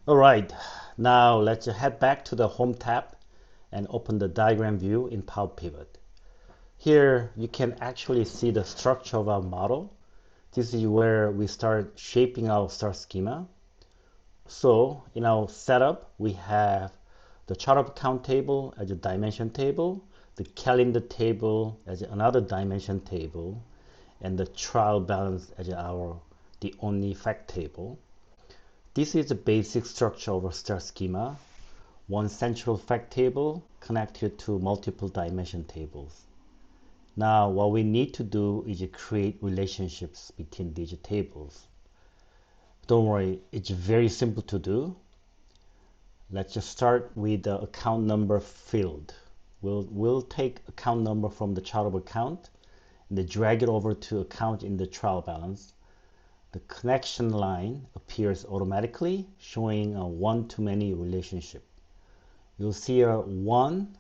Alright, now let's head back to the Home tab and open the diagram view in Power Pivot. Here you can actually see the structure of our model. This is where we start shaping our star schema. So in our setup, we have the chart of account table as a dimension table, the calendar table as another dimension table, and the trial balance as the only fact table. This is the basic structure of a star schema. One central fact table connected to multiple dimension tables. Now what we need to do is create relationships between these tables. Don't worry, it's very simple to do. Let's just start with the account number field. We'll take account number from the chart of account and then drag it over to account in the trial balance. The connection line appears automatically, showing a one-to-many relationship. You'll see a 1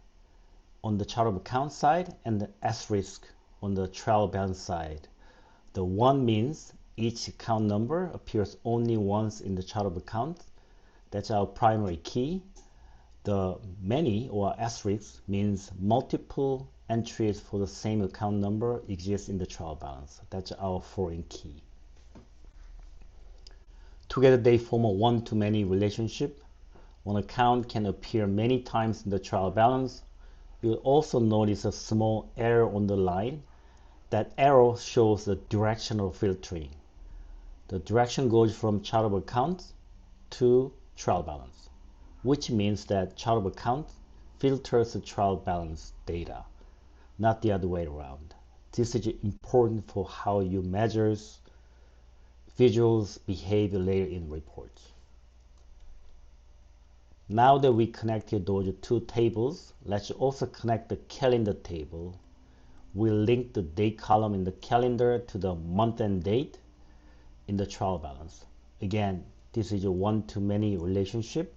on the chart of account side and the asterisk on the trial balance side. The 1 means each account number appears only once in the chart of account. That's our primary key. The many or asterisk means multiple entries for the same account number exist in the trial balance. That's our foreign key. Together they form a one-to-many relationship. One account can appear many times in the trial balance. You'll also notice a small arrow on the line. That arrow shows the directional filtering. The direction goes from chart of account to trial balance, which means that chart of account filters the trial balance data, not the other way around. This is important for how you measure visuals behavior later in reports. Now that we connected those two tables, let's also connect the calendar table. We'll link the date column in the calendar to the month and date in the trial balance. Again, this is a one-to-many relationship.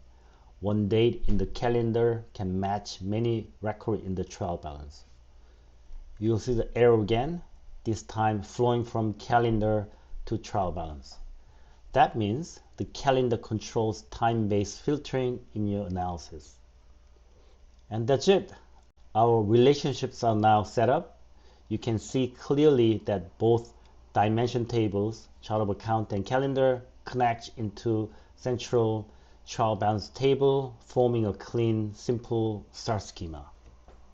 One date in the calendar can match many records in the trial balance. You'll see the arrow again, this time flowing from calendar to trial balance. That means the calendar controls time-based filtering in your analysis. And that's it. Our relationships are now set up. You can see clearly that both dimension tables, chart of account and calendar, connect into central trial balance table, forming a clean, simple star schema.